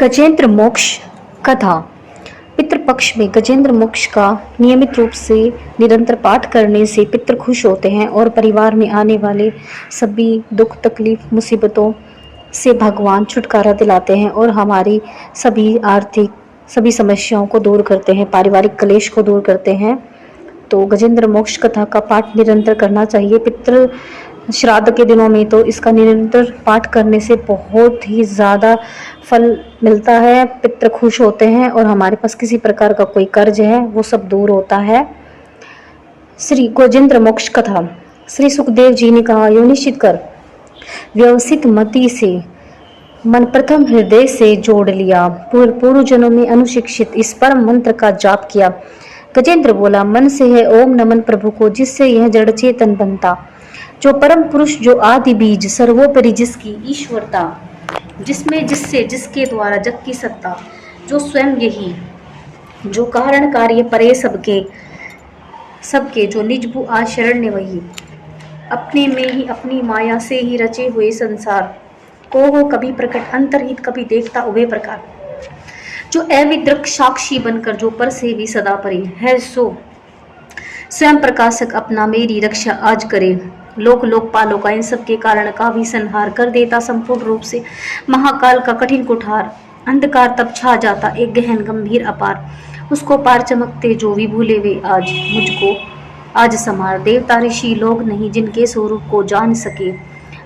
गजेंद्र मोक्ष कथा। पितृपक्ष में गजेंद्र मोक्ष का नियमित रूप से निरंतर पाठ करने से पितृ खुश होते हैं और परिवार में आने वाले सभी दुख तकलीफ मुसीबतों से भगवान छुटकारा दिलाते हैं और हमारी सभी आर्थिक सभी समस्याओं को दूर करते हैं, पारिवारिक क्लेश को दूर करते हैं। तो गजेंद्र मोक्ष कथा का पाठ निरंतर करना चाहिए। पितृ श्राद्ध के दिनों में तो इसका निरंतर पाठ करने से बहुत ही ज़्यादा फल मिलता है, पितृ खुश होते हैं और हमारे पास किसी प्रकार का कोई कर्ज है वो सब दूर होता है। श्री गजेंद्र मोक्ष कथा। श्री सुखदेव जी ने कहा, यो निश्चित कर व्यवस्थित मति से मन प्रथम हृदय से जोड़ लिया, पूर्व जन्मों में अनुशिक्षित इस परम मंत्र का जाप किया। गजेंद्र बोला, मन से है ओम नमन प्रभु को, जिससे यह जड़ चेतन बनता, जो परम पुरुष, जो आदि बीज, सर्वोपरि जिसकी ईश्वरता, जिसमें जिससे जिसके द्वारा जग की सत्ता, जो स्वयं यही, जो कारण कार्य परे सबके सबके, जो निजभु आशरण्य वही, अपने में ही अपनी माया से ही रचे हुए संसार को हो कभी प्रकट अंतरहित कभी देखता उभय प्रकार, जो अविद्रक साक्षी बनकर जो पर से भी सदा परे है, सो स्वयं प्रकाशक अपना मेरी रक्षा आज करे। लोक लोकपालों का इन सब के कारण का भी संहार कर देता संपूर्ण रूप से, महाकाल का कठिन कुठार अंधकार तब छा जाता एक गहन गंभीर अपार, उसको पार चमकते जो विभूले वे आज मुझको आज समार। देवता ऋषि लोग नहीं जिनके स्वरूप को जान सके,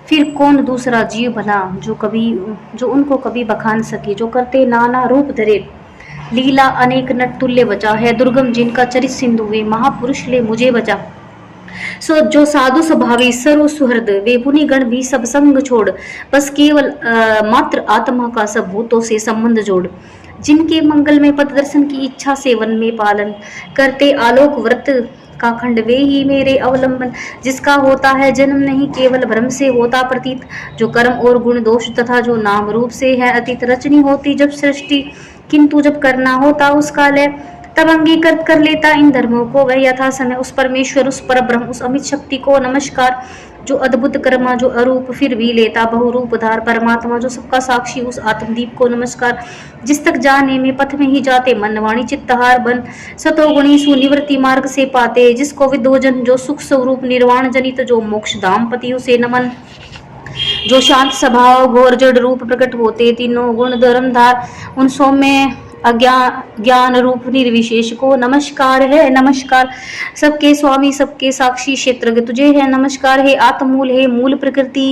फिर कौन दूसरा जीव भला जो उनको कभी बखान सके, जो करते नाना रूप धरे लीला अनेक नट तुल्य बचा है, दुर्गम जिनका चरित सिंधु वे महापुरुष ले मुझे बचा। सो जो साधु स्वभावी सर्व सुहृद वे पुनि गण भी सब संग छोड़, बस केवल मात्र आत्मा का सब भूतों से संबंध जोड़, जिनके मंगल में पद दर्शन की इच्छा से वन में पालन करते आलोक व्रत का खंड वे ही मेरे अवलंबन, जिसका होता है जन्म नहीं केवल भ्रम से होता प्रतीत, जो कर्म और गुण दोष तथा जो नाम रूप से है अतीत, रचनी होती जब सृष्टि किंतु जब करना होता उसका लय, तब अंगीकृत कर लेता इन धर्मों को वह यथा समय, उस परमेश्वर उस पर ब्रह्म उस अमित शक्ति को नमस्कार, जो अद्भुत कर्मा जो अरूप फिर भी लेता बहुरूप धार परमात्मा, जो सबका साक्षी उस आत्मदीप को नमस्कार, जिस तक जाने में पथ में ही जाते मन वाणी चित्तहार बन, सतोगुणी सुनिवृत्ति मार्ग से पाते, जिसको विद्वजन जो सुख स्वरूप निर्वाण जनित, जो मोक्ष धाम पति उसे नमन, जो शांत स्वभाव घोर जड़ रूप प्रकट होते तीनों गुण धर्मधार, उन सौम्य ज्ञान रूप निर्विशेष को नमस्कार है। नमस्कार सबके स्वामी सबके साक्षी क्षेत्रज्ञ तुझे है नमस्कार, हे आत्मूल हे मूल प्रकृति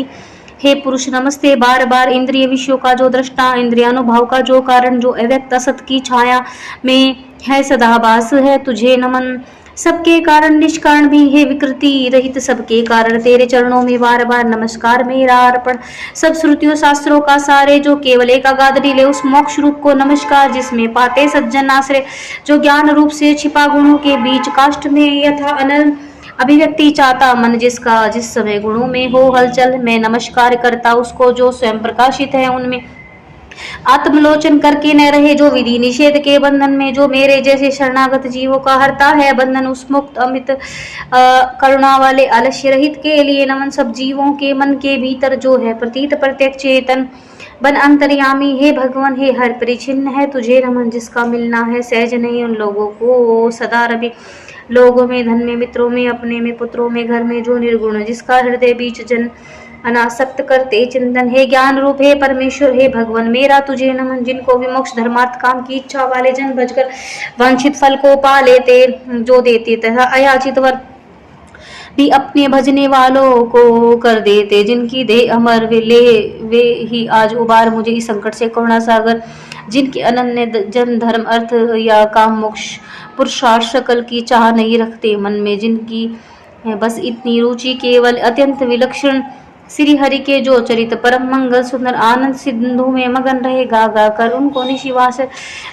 हे पुरुष नमस्ते बार बार, इंद्रिय विषयों का जो दृष्टा इंद्रियानुभाव का जो कारण, जो अव्यक्त असत की छाया में है सदाभास है तुझे नमन, सबके कारण निष्कारण भी है विकृति रहित सबके कारण, तेरे चरणों में बार बार नमस्कार मेरा अर्पण, सब श्रुतियों शास्त्रों का सारे, जो केवल एक अगाध लीले उस मोक्ष रूप को नमस्कार, जिसमें पाते सज्जन आश्रय, जो ज्ञान रूप से छिपा गुणों के बीच काष्ठ में यथा अनल अभिव्यक्ति चाहता मन, जिसका जिस समय गुणों में हो हलचल, मैं नमस्कार करता उसको जो स्वयं प्रकाशित है उनमें, आत्मलोचन करके न रहे जो विधि निषेध के बंधन में, जो मेरे जैसे शरणागत जीवों का हरता है बंधन, उस मुक्त अमित करुणा वाले आलस्य रहित के लिए नमन, सब जीवों के मन के भीतर जो है प्रतीत प्रत्यक्ष चेतन बन अंतर्यामी, हे भगवान हे हर परिचिन्न है तुझे नमन, जिसका मिलना है सहज नहीं उन लोगों को सदा रवि, लोगों में धन में मित्रों में अपने में पुत्रों में घर में जो निर्गुण, जिसका हृदय बीच जन अनासक्त करते चिंतन, हे ज्ञान रूप हे परमेश्वर हे भगवान मेरा तुझे नमन, जिनको विमोक्ष धर्मार्थ काम की इच्छा वाले जन भजकर वांछित फल को पा लेते, जो देते तथा अयाचित वर भी अपने भजने वालों को कर देते, जिनकी देह अमर वे ही आज उबार मुझे इस संकट से करुणा सागर, जिनके अनन्य जन धर्म अर्थ या काम मोक्ष पुरुषार्थ सकल की चाह नहीं रखते मन में, जिनकी बस इतनी रुचि केवल अत्यंत विलक्षण श्री हरि के जो चरित परम मंगल सुंदर आनंद सिंधु में मगन रहे गा गा कर, उनको निशिवास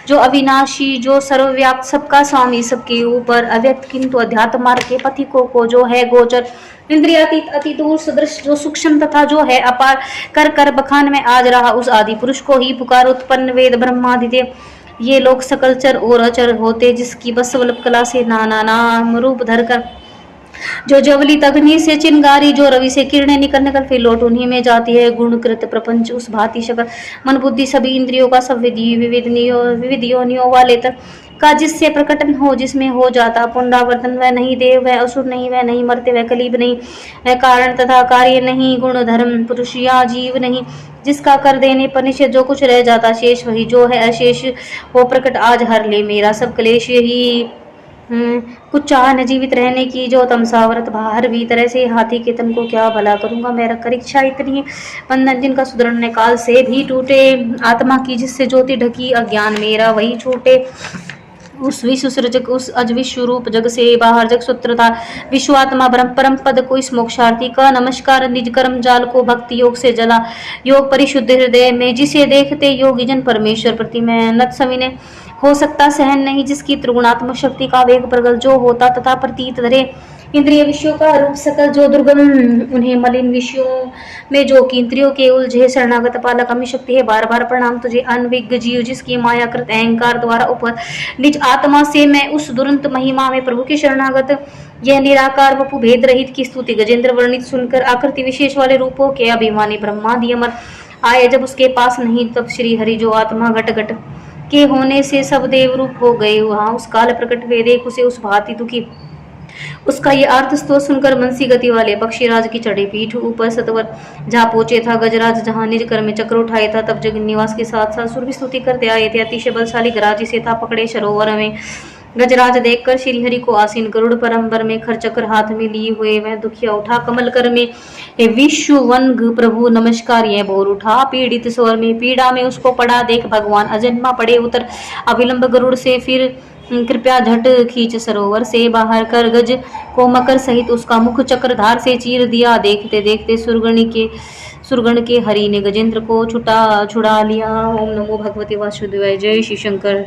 जो अविनाशी जो सर्वव्याप्त सबका स्वामी सबके ऊपर अव्यक्त किंतु अध्यात्म मार्ग के पथिकों को जो है गोचर, इंद्रियातीत अति दूर सदृश जो सूक्ष्म तथा जो है अपार, कर कर बखान में आज रहा उस आदि पुरुष को ही पुकार उत्पन्न वेद ब्रह्मादिदेव, ये लोग सकल चर और अचर होते, जिसकी बस वल्लभ कला से नाना नाम रूप धरकर जो जवलित अग्नि से चिंगारी, जो रवि से किरणें निकल निकल फिर लौट उन्हीं में जाती है। गुणकृत प्रपंच उस भांति शकल मन बुद्धि सभी इंद्रियों का सब विविध योनियों वाले तक का जिससे प्रकटन हो, जिसमें हो जाता पुनरावर्तन। वह नहीं देव, वह असुर नहीं, वह नहीं मरते, वह कलीब नहीं, वह कारण तथा कार्य नहीं, गुण धर्म पुरुष या जीव नहीं, जिसका कर देने पर निश्चय जो कुछ रह जाता शेष वही जो है अशेष, वो प्रकट आज हर ले मेरा सब क्लेश। यही कुछ चाह न जीवित रहने की, जो तमसावरत बाहर भीतर ऐसे हाथी के तन को क्या भला करूंगा मैं, रख कर इच्छा इतनी है बंधन जिनका सुदृढ़ काल से भी टूटे, आत्मा की जिससे ज्योति ढकी अज्ञान मेरा वही छूटे। उस विश्व सृजक उस अज विश्व रूप जग से बाहर जग सूत्र था विश्वात्मा परम पद को इस मोक्षार्थी का नमस्कार। निज कर्म जाल को भक्ति योग से जला, योग परिशुद्ध हृदय में जिसे देखते योगी जन परमेश्वर प्रति में नत सविनय हो सकता सहन नहीं, जिसकी त्रिगुणात्मक शक्ति का वेग प्रगल जो होता तथा प्रतीत धरे। इंद्रिय विषयों का रूप सकल जो दुर्गम, उन्हें मलिन विषयों में जो कि इंद्रियों के उलझे शरणागत पालक अमी शक्ति है। बार बार प्रणाम तुझे अनविज्ञ जीव, जिसकी माया कृत अहंकार द्वारा ऊपर निज आत्मा से मैं उस दुरंत महिमा में प्रभु के शरणागत। यह निराकार वपु भेद रहित की स्तुति गजेंद्र वर्णित सुनकर आकृति विशेष वाले रूपों के अभिमानी ब्रह्मादि अमर आए। जब उसके पास नहीं तब श्री हरि जो आत्मा घट घट के होने से सब देव रूप हो गए, वहां उस काल प्रकट वे देख उसे उस भांति दुखी। उसका ये अर्थ स्तोत्र सुनकर मनसी गति वाले पक्षीराज की चढ़ी पीठ ऊपर सतवर जहाँ पहुंचे था गजराज, जहाँ निज कर में चक्र उठाए था, तब जगन निवास के साथ साथ सुर भी स्तुति करते आए थे। अतिशय बलशाली गराजी से था पकड़े सरोवर में गजराज देखकर श्रीहरि को आसीन गरुड़ परम्बर में खरचक्र हाथ में लिए हुए वह दुखिया उठा कमल कर में विश्ववंग प्रभु नमस्कार यह बोल उठा पीड़ित स्वर में पीड़ा में उसको पड़ा देख भगवान अजन्मा पड़े उतर अविलंब गरुड़ से फिर कृपया झट खींच सरोवर से बाहर कर गज को मकर सहित उसका मुख चक्रधार से चीर दिया। देखते देखते सुरगण के हरि ने गजेंद्र को छुड़ा लिया। ओम नमो भगवते वासुदेवाय। जय श्री शंकर।